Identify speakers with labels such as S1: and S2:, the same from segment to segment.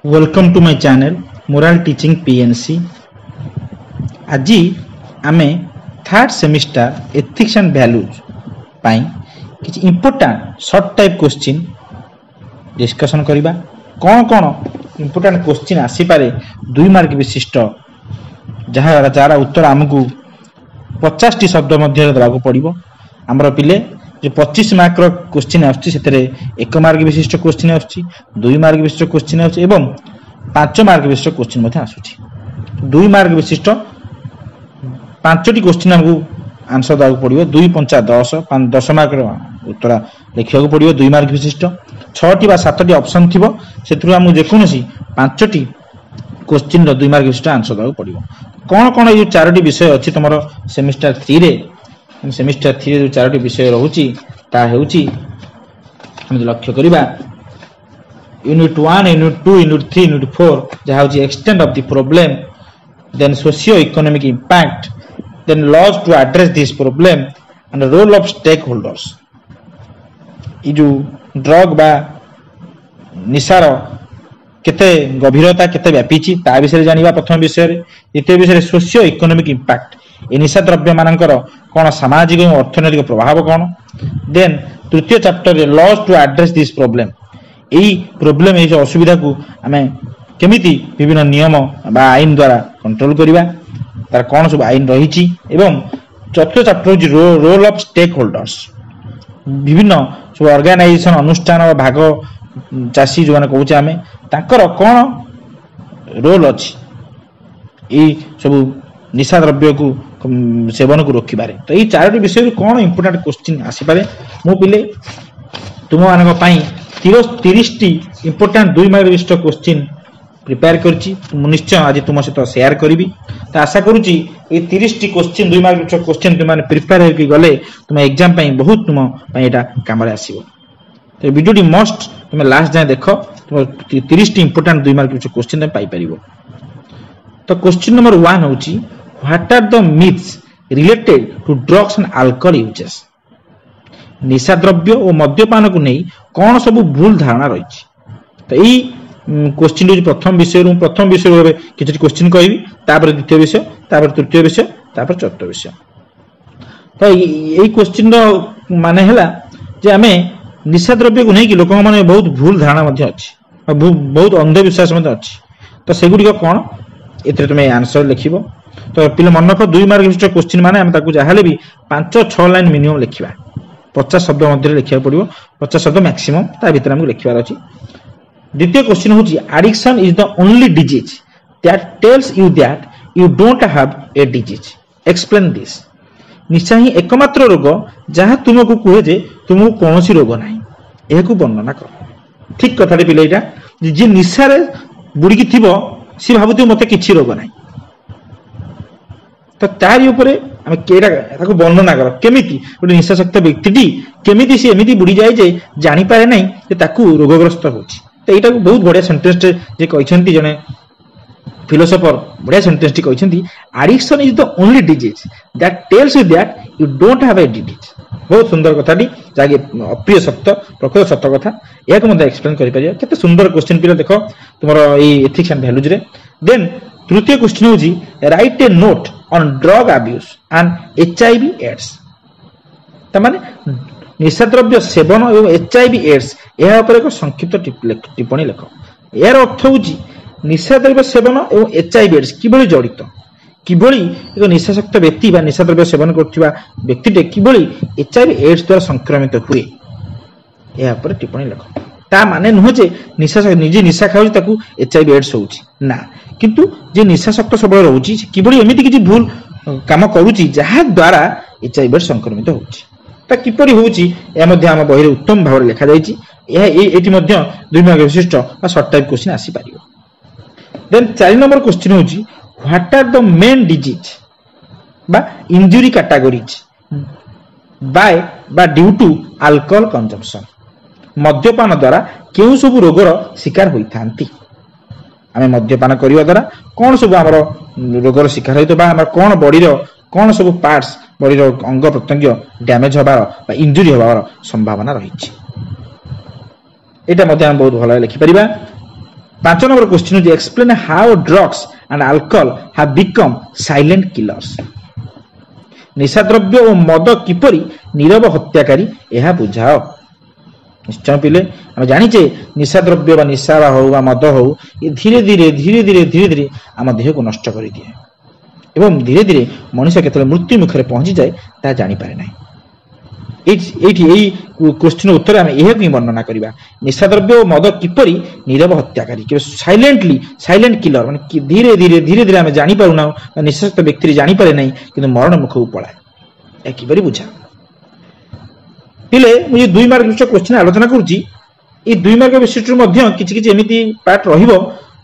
S1: Welcome to my channel moral teaching PNC. आज आमे third semester ethics and values पाई किछि important short type question discussion करिबा। कौन कौन इंपोर्टेंट क्वेश्चन आसी पारे 2 मार्क विशिष्ट जहां उत्तर आमको 50 टी शब्द मध्य देबाक पड़िबो। हमर पिले जो 25 मार्क रो क्वेश्चन आछि सेतरे 1 मार्क विशिष्ट क्वेश्चन आछि, 2 मार्क विशिष्ट क्वेश्चन आछि एवं 5 मार्क विशिष्ट क्वेश्चन मध्य आछि। 2 मार्क विशिष्ट 5 टी क्वेश्चन हमको आंसर देबाक पड़िबो। 2 5 10 10 मार्क रो उत्तर लिखिବାକୁ पड़िबो। 2 मार्क विशिष्ट 6 टी बा 7 टी ऑप्शन थिबो, सेथुरु हम जेकोनोसी 5 टी क्वेश्चन रो 2 मार्क विशिष्ट आंसर देबाक पड़िबो। कोन कोन ये 4 टी विषय अछि तमरो सेमिस्टर 3 रे। सेमिस्टर 3 जो 4 टी विषय रहउची ता हेउची हम लक्ष्य करिबा यूनिट 1, यूनिट 2, यूनिट 3, यूनिट 4 जहा होची extent of the problem, then socio economic impact, then laws to address this problem and role of stakeholders. ई जो ड्रग बा निसार केते गभीरता केते व्यापीची ता विषय जानिबा प्रथम विषय रे। द्वितीय विषय सोशियो इकोनॉमिक इंपैक्ट, ए निशा द्रव्य मानकर कौन सामाजिक और अर्थनैतिक प्रभाव कौन। देन तृतीय चैप्टर रे laws to address this problem, एई प्रॉब्लम ए असुविधा को आमे केमिति विभिन्न नियम बा आईन द्वारा कंट्रोल करिबा, तार कौन सब आईन रहिची। एवं चतुर्थ चैप्टर जे रोल ऑफ स्टेक होल्डर्स, विभिन्न सब ऑर्गेनाइजेशन अनुष्ठान और भाग चासी जो माने कहूचे आमे ताकर कौन रोल अछि ए सब निशा द्रव्य को सेवन को रोकिबारे। तो ये 4 विषय कौन इंपोर्टेंट क्वेश्चन आसी पारे मो पिले तुम मानक पई 30 टी इंपोर्टेंट 2 मार्क विशिष्ट क्वेश्चन प्रिपेयर करछि। तुम निश्चय आज तुम सहित शेयर करिवि। तो आशा करूछि ए 30 टी क्वेश्चन 2 मार्क विशिष्ट क्वेश्चन तुम माने प्रिपेयर होकि गले तुम एग्जाम पई बहुत तुम पई एटा काम रे आसीबो। तो वीडियो टी मस्ट तुम लास्ट जाय देखो, तुम 30 टी इंपोर्टेंट 2 मार्क विशिष्ट क्वेश्चन तुम पाई परिबो। तो क्वेश्चन नंबर 1 होछि what are the myths related to drugs and alcohol uses. निशा द्रव्य और मद्यपान को नहीं कौन सब भूल धारणा रही। तो यही क्वेश्चन जो प्रथम विषय किसी क्वेश्चन कहबी, तापर द्वितीय विषय, तापर तृतीय विषय, तापर चतुर्थ विषय। तो यही क्वेश्चन माने हैला जे आमे निशा द्रव्य को नहीं कि लोक माने बहुत भूल धारणा मध्ये अछि, बहुत अंधविश्वास मध्ये अछि। तो सेगुडी कौन एते तुम आंसर लिखिबो। तो पिले मन रख 2 मार्क विशिष्ट क्वेश्चन माने हम ताकू जाहाले भी 5-6 लाइन मिनिमम लिखिबा। 50 शब्द मध्य लिखिया पड़िबो, 50 शब्द मैक्सिमम ता भीतर हमको लिखिबार अछि। द्वितीय क्वेश्चन होची addiction is the only disease that tells you that you don't have a disease, explain this. निशा ही एकमात्र रोग जहां तुमको कहे जे तुमको कोनोसी रोग नाही, एहाकू वर्णना कर। ठीक कथाटी पिले एटा जे निशा रे बुडी की थिबो सी भाबुती मते किछि रोग नाही। तो तारी ऊपर आमे केडा ताको वर्णना कर केमिति गोटे निशाशक्त व्यक्तिटी केमिति सी एमिति बुडी जाय जे जानि पारे नाही जे ताकू रोगग्रस्त होछि। तो एटा को बहुत बढ़िया सेंटेंस जे कहिसंती जने फिलोसोफर बढ़िया सेंटेंस टी कहिसंती addiction is the only disease that tells you that you don't have a disease. बहुत सुंदर कथाटी जागे अप्रिय सत्य प्रकृत सत्य कथा याक मध्ये एक्सप्लेन करि परिया। केते सुंदर क्वेश्चन पिला देखो तुमरो ए एथिक्स एंड वैल्यूज रे। देन तृतीय क्वेश्चन होजी write a note on drug abuse and HIV AIDS. तमाने निशा द्रव्य सेवन और एचआईवी एड्स यह ऊपर एक संक्षिप्त टिप्पणी लिख। यार अर्थ होजी निशा द्रव्य सेवन और एचआईवी एड्स किबळी जड़ित, किबळी एक निशाशक्त व्यक्ति बा निशा द्रव्य सेवन करथिबा व्यक्तिटे किबळी एचआईवी एड्स द्वारा संक्रमित हुए यह ऊपर टिप्पणी लिख। ता माने नुह जे निशा निजे निशा खाउची ताकू एचआईवी एड्स होउची ना, किंतु जे निशाशक्त सबळ रहउची किबळी एमिति किछि भूल काम करूची जहा द्वारा एचआईवी एड्स संक्रमित होउची। ता किपरि होउची या मध्ये हम बहिरे उत्तम भाव लिखा जायछि। यह एटी मध्ये 2 मार्क विशिष्ट बा शॉर्ट टाइप क्वेश्चन आसी पारियो। देन 4 नंबर क्वेश्चन होउची what are the main disease बा इंजुरी कैटेगरीज बाय बा ड्यू टू अल्कोहल कंजम्पशन। मद्यपान द्वारा केउ सब रोगर शिकार होइथांती। आमे मद्यपान करिवा द्वारा कोन सब हमर रोगर शिकार होइतो बा हमर कोन बॉडी रो कोन सब पार्ट्स बॉडी रो अंग प्रत्यंग डैमेज होबार बा इंजुरी होबार संभावना रहिछि। एटा मध्ये हम बहुत भलो लिखि परिबा। 5 नंबर क्वेश्चन होची explain how drugs and alcohol have become silent killers. निशा द्रव्य और मद किपरि नीरव हत्याकारी यह बुझाओ। निश्चय पिले हम जानिचे निशा द्रव्य बा निशा हो बा मद हो ये धीरे धीरे धीरे धीरे धीरे धीरे आम देह को नष्ट कर दिए एवं धीरे धीरे मनुष्य केतले मृत्यु मुखरे पहुंची जाए ता जानि पारे नाही। क्वेश्चन उत्तर आम यह वर्णना करवा निशा द्रव्य और मद किपरि नीरव हत्याकारी कि साइलेंट किलर माने धीरे धीरे धीरे धीरे आम जानी पारुना निशास्त व्यक्ति जानी पारे नहीं किंतु मरण मुख को पलाए या किपरि बुझा पिले मुझे 2 मार्क विशिष्ट क्वेश्चन आलोचना करूची। ये 2 मार्क विशिष्ट मध्य किछि किछि एमिति पार्ट रहिबो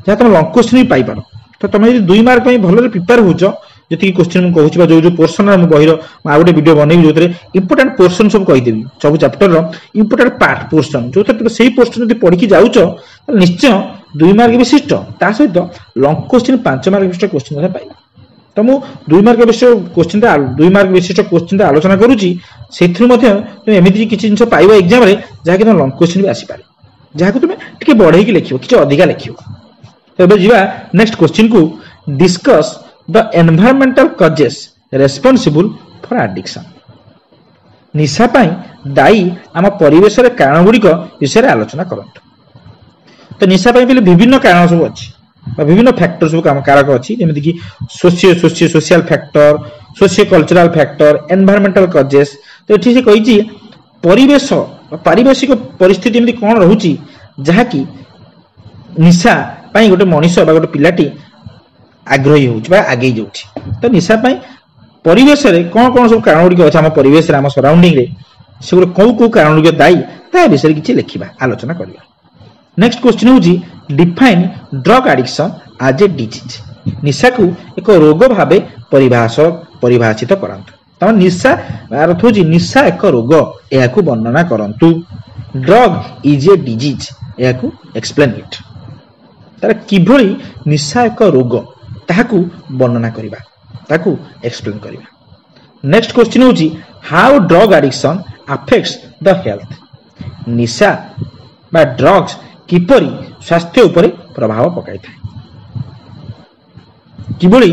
S1: जहा तुम लॉन्ग क्वेश्चन भी पाई पारो। तो तुम यदि 2 मार्क पई भलो प्रिपेयर होचो जति क्वेश्चन मु कहूची बा जो पोर्शन मु बहिरो आ गोटे वीडियो बनेबी जोतरे इंपोर्टेंट पोर्शन सब कहि देबी सब चैप्टर रो इंपोर्टेंट पार्ट पोर्शन जो तुम सेही पोर्शन जति पढि कि जाउचो निश्चय 2 मार्क विशिष्ट ता सहित लॉन्ग क्वेश्चन 5 मार्क विशिष्ट क्वेश्चन मते पाइबा। तो मु 2 मार्क विशिष्ट क्वेश्चन 2 मार्क विशिष्ट क्वेश्चन आलोचना करूची सेथु मते तुम एमिति किछि जिंस पाइबा एग्जाम रे जहा कि लॉन्ग क्वेश्चन भी आसी पारे जहा को तुम टिके बढ़ाई कि लिखिबो किछि अधिका लिखिबो। तो एबे जीवा नेक्स्ट क्वेश्चन को discuss the environmental causes responsible for addiction. निशा पाई दायी आम परिवेश रे कारण गुड़िक विषय आलोचना करंतु। तो निशा पाई विभिन्न कारण सब अच्छी विभिन्न फैक्टर सब कारक अच्छी जमीती कि social factor socio cultural factor environmental causes. तो ये से कही परिवेश पारिवेशिक परिस्थिति एमती कौन रोची जहाँकि निशा पाई गोटे मनीष बा गोटे पिलाटी आग्रही हो आगे जाऊँगी। तो निशा पाई परिवेश रे कौन कौन सब कारण गुड़िक अच्छे आम परिवेश आम सराउंडिंग रे से कौ कौ कारण गुड़िक दायी ता विषय किसी लिखा आलोचना करवा। नेक्स्ट क्वेश्चन होची define drug addiction as a disease. निशा को एक रोग भाव परिभाषित करंतु। तमाम निशा अर्थ होची निशा एक रोग या वर्णना करंतु। ड्रग इज ए डिजीज या एक्सप्लेन इट। तार किभଳି निशा एक रोग ताहाकू वर्णना करिबा ताकू एक्सप्लेन करिबा। नेक्स्ट क्वेश्चन होची how drug addiction affects the health. निशा बा ड्रग्स किपरि स्वास्थ्य उपरे प्रभाव पकाई थाए किभଳି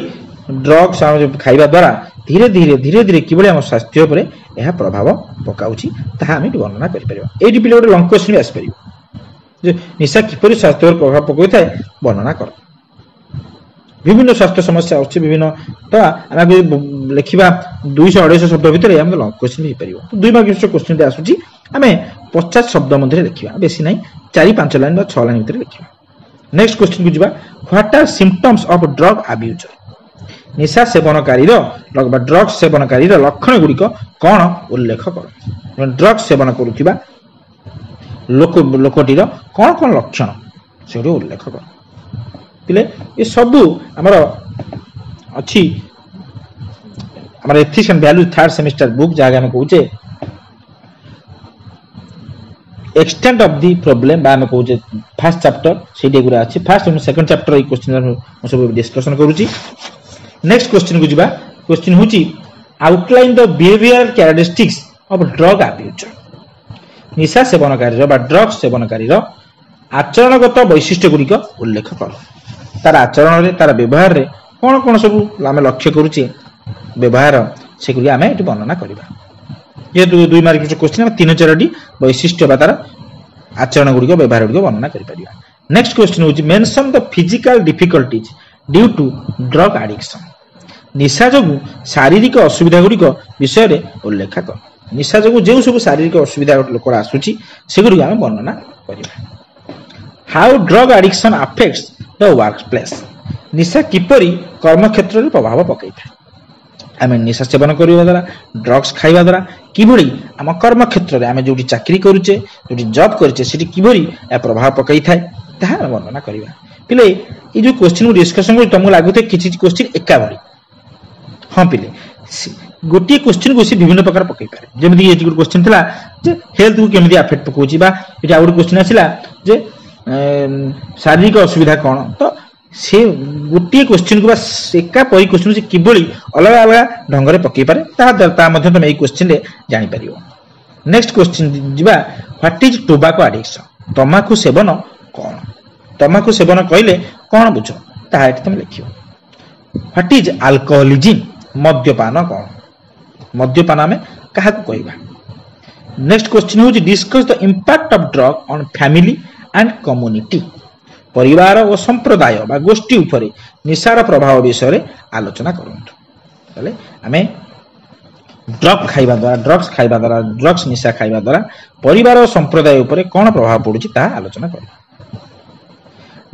S1: ड्रग्स खाइबा द्वारा धीरे धीरे धीरे धीरे किभଳି हम स्वास्थ्य उपरे यह प्रभाव पकाउची ताहा हम वर्णना करि परिबा। एडी पिले गोटे लॉन्ग क्वेश्चन भी आसी परिबो जे निशा किपरि स्वास्थ्य पर प्रभाव पकाई थाए वर्णना कर। विभिन्न स्वास्थ्य समस्या अच्छे विभिन्न तो आम लिखा 200-250 शब्द भितर आम लॉन्ग क्वेश्चन भी पार। 2 मार्क विशिष्ट क्वेश्चन आसूँ आम 50 शब्द मध्य लिखा बेसी ना 4-5 लाइन 6 लाइन भितर लिखा। नेक्स्ट क्वेश्चन को जावा what are symptoms of drug abuser. निशा सेवनकारी ड्रग्स सेवनकारी लक्षण गुड़िक कौन उल्लेख कर। ड्रग्स सेवन करुवा लोकटीर कौन कौन लक्षण से उल्लेख कर पिले ये सबू आमर अच्छी आमर ethics and value 3rd semester book जहाँ आम कहे एक्सटेंट ऑफ दी प्रॉब्लम बा आम कहे फर्स्ट चैप्टर से गुरा अच्छी फर्स्ट और सेकंड चैप्टर ये क्वेश्चन सब डिस्कशन करूची। नेक्स्ट क्वेश्चन को जीवा क्वेश्चन होची outline the behavioural characteristics of drug abuser. निशा सेवनकारी बा ड्रग्स सेवनकारी आचरणगत वैशिष्ट्य गुड़िक उल्लेख कर। तार आचरण रे तार व्यवहार रे कौन कौन सब आम लक्ष्य करुचे व्यवहार से आम ये वर्णना करवा। जेहेतु 2 मार्क क्वेश्चन 3-4 वैशिष्ट्य बा तार आचरण गुड़िक व्यवहार गुड़िक वर्णना कर। नेक्स्ट क्वेश्चन होची mention the physical difficulties due to drug addiction. निशा जोगु शारीरिक असुविधा गुड़िक विषय रे उल्लेख कर। निशा जोगु जो सब शारीरिक असुविधा लोक आसूची से गुड़िक आम वर्णना करवा। How drug addiction affects the workplace. निशा किपरि कर्म क्षेत्र में प्रभाव पकई था। आम निशा सेवन करने द्वारा ड्रग्स खाइबा द्वारा किभଳି आम कर्म क्षेत्र में आम जो चाकरी करुचे जो जॉब करुचे से किभଳି प्रभाव पकई थाए ताहा वर्णना करवा। पिले ये जो क्वेश्चन को डिस्कशन कर तुमको लगुए किसी क्वेश्चन एका भली हाँ पिले गोटे क्वेश्चन को विभिन्न प्रकार पकई पारे जमीती ये क्वेश्चन था जे हेल्थ को केमी अफेक्ट पकाउची बा ये आउ गोटे क्वेश्चन आसला जे शारीरिक असुविधा कौन। तो से गोटे क्वेश्चन को एका परी क्वेश्चन से किभଳି अलग अलग ढंग से पकई पारे तुम ये क्वेश्चन जापर। नेक्स्ट क्वेश्चन जीवा व्हाट इज टोबाको एडिक्शन। तंबाकू सेवन कौन। तमाकू सेवन कहले कौन बुझ ताहा एठी तुम लिखियो व्हाट इज अल्कोहलिज्म मद्यपान कौन मद्यपान आमे काहा को कहबा नेक्स्ट क्वेश्चन होची discuss the impact of drug on family and community परिवार और संप्रदाय बा गोष्ठी उपरे निशार प्रभाव विषय रे आलोचना करंतु तले आमे ड्रग्स खाइबा द्वारा ड्रग्स निशा खाइबा द्वारा परिवार और संप्रदाय उपरे कौन प्रभाव पड़ुची ताहा आलोचना कर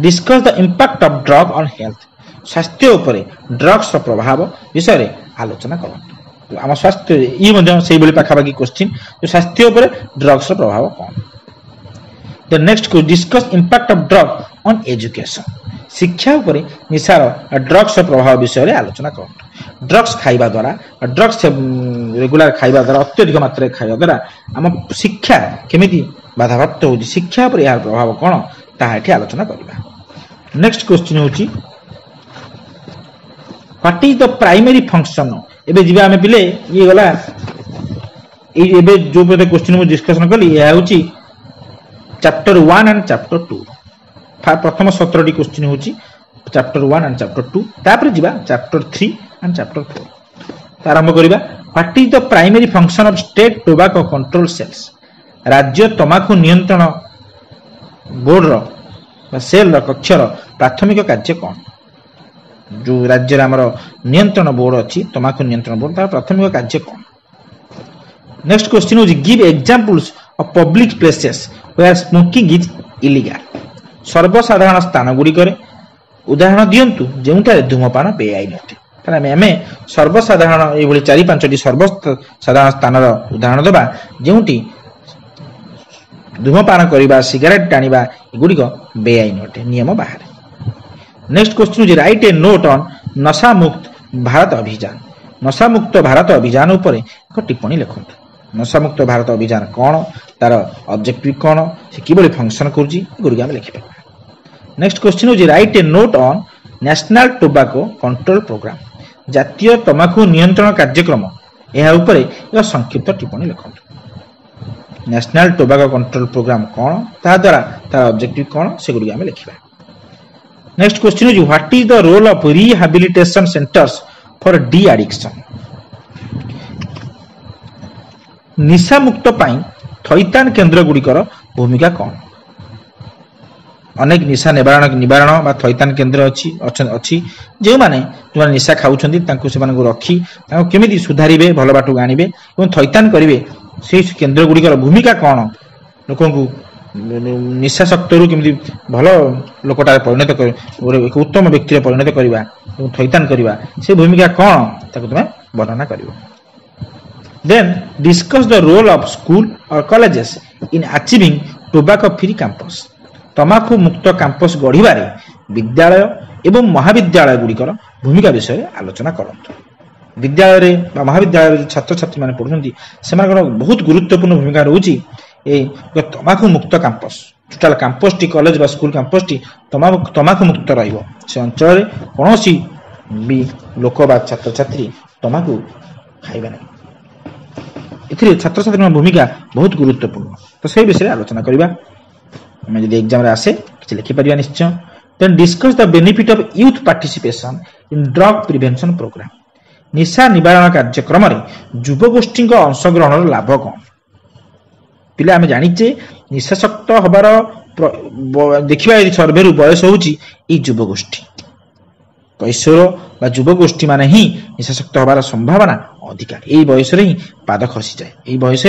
S1: discuss the impact of drug on health स्वास्थ्य उपरे ड्रग्स प्रभाव विषय रे आलोचना करंतु आम स्वास्थ्य ये से पाखापाखि क्वेश्चन जो स्वास्थ्य उपरे ड्रग्स प्रभाव कौन the next discuss impact of drug on education शिक्षा उपरे निशार ड्रग्स प्रभाव विषय रे आलोचना करंतु ड्रग्स खाइबा द्वारा ड्रग्स रेगुलर खाइबा द्वारा अत्यधिक मात्रा खाइबा द्वारा आम शिक्षा केमिति बाधाप्राप्त होची शिक्षा पर यार प्रभाव कोन ताहा एठी आलोचना करिबा नेक्स्ट क्वेश्चन होची what is the primary function एबे जिबा हमें पिले ये गला एबे जो पे क्वेश्चन मु डिस्कशन कली या होची चैप्टर 1 एंड चैप्टर 2 प्रथम 17 टी क्वेश्चन होची चैप्टर 1 एंड चैप्टर 2 तापर जिबा चैप्टर 3 एंड चैप्टर 4 आरंभ करिबा what is the primary function of state tobacco control cells राज्य तमाकू नियंत्रण बोर्ड रो सेल रो कक्षर प्राथमिक कार्य कोन जो राज्य आमर नियंत्रण बोर्ड अच्छी तमाकू नियंत्रण बोर्ड तार प्राथमिक कार्य कोन नेक्स्ट क्वेश्चन होची give examples of public places where smoking is illegal सर्वसाधारण स्थान गुडी करे उदाहरण दियंतु जेउटा धूमपान बेआईन अटे तार आमे सर्वसाधारण ए भली 4-5 टी सर्वसाधारण स्थान रो उदाहरण देबा जेउटी धूमपान करिबा सिगरेट टाणिबा एगुडी को बेआईन अटे नियम बाहर next question is write a note on नशा मुक्त भारत अभियान नशा मुक्त भारत अभियान ऊपर एक टिप्पणी लिखंतु नशा मुक्त भारत अभियान कौन तार ऑब्जेक्टिव कौन से किबली फंक्शन करूची गुडी हम लिखि पाबा next question is write a note on national tobacco control programme जातीय तमाकू नियंत्रण कार्यक्रम यह ऊपर एक संक्षिप्त टिप्पणी लिखंतु नेशनल टोबैको कंट्रोल प्रोग्राम कौन ता द्वारा तार ऑब्जेक्टिव कौन से गुडी हम लिखिबा next question is what is the role of rehabilitation centres for de addiction निशा मुक्त पाई थैतान केन्द्र गुड़िकर भूमिका कौन अनेक निशा निवारण बा थैतान केन्द्र अच्छी जो माने निशा खाऊछंती तांको से माने रखी तांको केमिति सुधारिबे भल बाटू आनिबे एवं थैतान करिवे से केन्द्र गुड़िकर भूमिका कौन लोकंकु निशाशक्तरू केमती भल लोकटा परिणत कर एक उत्तम व्यक्ति परिणत करवा थैतान करवा से भूमिका कौन ताको तुम वर्णना कर then discuss the role of school और colleges in achieving tobacco free campus तमाकू मुक्त कैंपस गढ़िबारे विद्यालय एवं महाविद्यालय गुड़िकर भूमिका विषय आलोचना करंतु विद्यालय महाविद्यालय छात्र छात्री माने पढुछंती सेमानकर बहुत गुरुत्वपूर्ण भूमिका रहउची ए तमाकू मुक्त campus total campus T college बा स्कूल कैंपस टी तमाकू मुक्त रहिबो से अंचल कोनोसी भी लोक बा छात्र छात्री तमाकू खाइबा नै एथिरे छात्र छात्री भूमिका बहुत गुरुत्वपूर्ण तो से विषय आलोचना करबा हम यदि एग्जाम रे आसे किछ लिखि परिबा निश्चय then discuss the benefit of youth participation in drug prevention programme निशा निवारण कार्यक्रम रे युव गोष्ठी अंशग्रहण लाभ कौन पिला आम जाचे निशाशक्त हबार देखा सर्वे बयस हूँ युवगोष्ठी कैशोर बा युवगोष्ठी मान ही निशाशक्त हबार संभावना अधिका यही बयस ही पाद खसी जाए यही बयस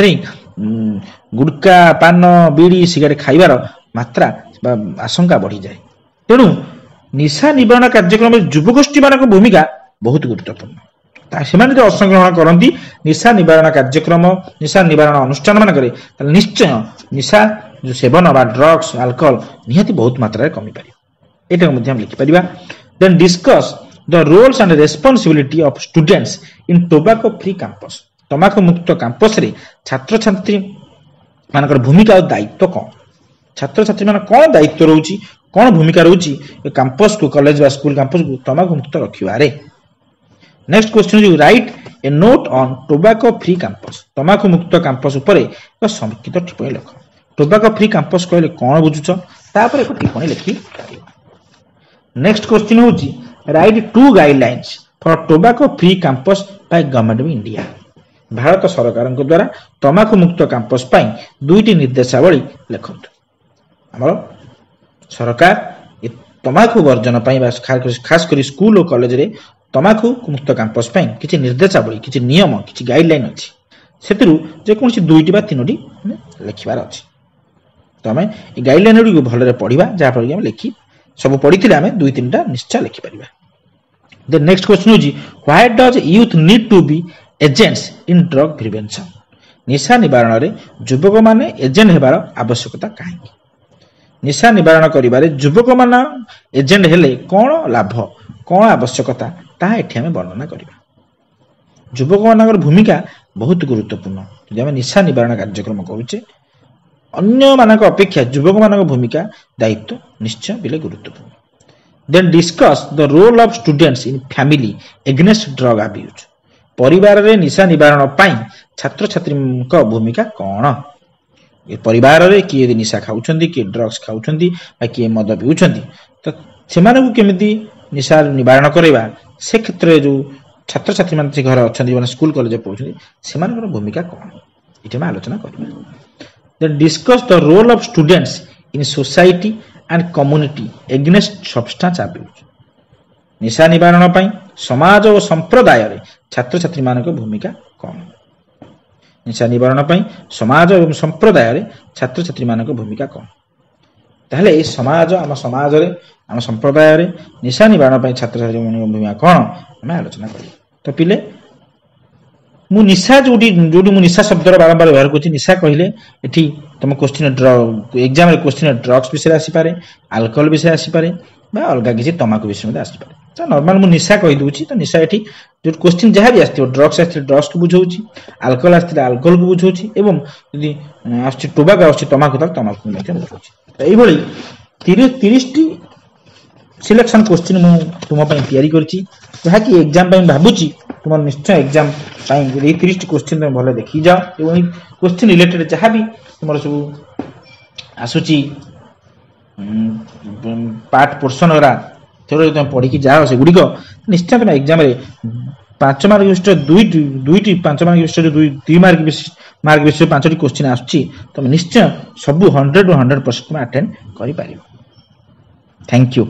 S1: गुटका पान बीड़ी सिगारेट खाइबार मात्रा आशंका बढ़ी जाए तेणु निशा निवारण कार्यक्रम युवगोष्ठी मान भूमिका बहुत गुरुत्वपूर्ण से अंशग्रहण करती निशा निवारण कार्यक्रम निशा निवारण अनुष्ठान मान निश्चय निशा जो सेवन बा ड्रग्स अल्कोहल निहाती बहुत मात्रा कमी पार यहाँ लिखिपर then discuss the roles and responsibility of students in tobacco free campus तमाकू मुक्त कैंपस रे छात्र छात्री मानकर भूमिका और दायित्व कौन छात्र छात्री मान कौन दायित्व रोची कौन भूमिका रोची कैंपस को कॉलेज बा स्कूल कैंपस को तमाकू मुक्त रखिबारे next question is write a note on tobacco free campus तमाकू मुक्त कैंपस ऊपर एक संक्षिप्त टिप्पणी लिख टोबैको फ्री कैंपस कहले कौन बुझुछ तापर एक टिप्पणी लिखि नेक्स्ट क्वेश्चन होची right 2 guidelines for tobacco free campus by government of India. Bharat सरकार द्वारा तंबाकू मुक्त कैंपस पाई दुईटी निर्देशावली लिखंतु। हमर सरकार तंबाकू वर्जन पाई खास कर स्कूल और कॉलेज रे तंबाकू मुक्त कैंपस पाई किछि निर्देशावली किछि नियम किछि गाइडलाइन अछि सेतिरु जे कोनसी दुईटी बा तीनोटी लिखिबार अछि। तो आम ये गाइडलाइन गुड़ी भलरे पढ़ा जहाँफल कि लिखी सब पढ़ी आम दुई तीन टा निश्चय लिखिपर। देन नेक्स्ट क्वेश्चन होची why does youth need to be agents in drug prevention. निशा निवारण रे युवक माने एजेंट हेबार आवश्यकता कहीं। निशा निवारण करिबारे युवक मान एजेंट हेले कौन लाभ कौन आवश्यकता ताहा एठी आम वर्णना करिबा। युवक मानकर भूमिका बहुत गुरुत्वपूर्ण। यदि आम निशा निवारण कार्यक्रम करुचे अन्य मानक अपेक्षा युवक मानक भूमिका दायित्व निश्चय बिले गुरुत्वपूर्ण। Then discuss the role of students in family against drug abuse. परिवार रे निशा निवारण पाई छात्र छात्री भूमिका कौन। ये परिवार रे किए निशा खाउछंती किए ड्रग्स खाउछंती बा किए मद पिउछंती तो सेमानकु केमिति निशा निवारण करैबा से क्षेत्र रे जो छात्र छात्री मान घर अछंती माने स्कूल कॉलेज पढुछंती सेमानकर भूमिका कौन इटे में आलोचना करबा। Then discuss the role of students in society and community against substance abuse। निशा निवारण पाई समाज और संप्रदाय रे छात्र छात्री मानक भूमिका कौन। निशा निवारण पाई समाज और संप्रदाय रे छात्र छात्री मानक भूमिका कौन। ताहले ए समाज रे आम संप्रदाय रे निशा निवारण पाई छात्र छात्री मानक भूमिका कौन आम आलोचना करिया। तो पिले मु निशा जोडी मु निशा शब्द बारंबार व्यवहार करछि। निशा कहले एठी तुम क्वेश्चन ड्रग एग्जाम रे क्वेश्चन ड्रग्स विषय आसी पारे अल्कोहल विषय आसी पारे बा अलगा किछि तंबाकू विषय में आसी पारे। तो नॉर्मल मु निशा कहि दूछि। तो निशा एठी जो क्वेश्चन जहा भी आस्थियो ड्रग्स आस्थियो ड्रग्स को बुझौछि अल्कोहल आस्थियो अल्कोहल को बुझौछि एवं यदि आस्छि टोबाको आस्छि तंबाकू तक तंबाकू में बुझौछि। तो एई भली 30 टी सिलेक्शन क्वेश्चन मु तुम पई तयारी करछि जहा कि एग्जाम पई भाबुछि तुम निश्चय एग्जाम पाई 30 क्वेश्चन तुम भले देखि जाओ एवं क्वेश्चन रिलेटेड जहाँ भी तुम सब आसूची पार्ट पोर्सन गुरा तुम पढ़ी जाओ से गुड़िक निश्चय तुम एग्जाम 5 मार्क विशिष्ट दुईटी 5 मार्क विशिष्ट 2 मार्क विशिष्ट 5टी क्वेश्चन आसूची तुम निश्चय सब 100% तुम अटेंड कर। Thank you.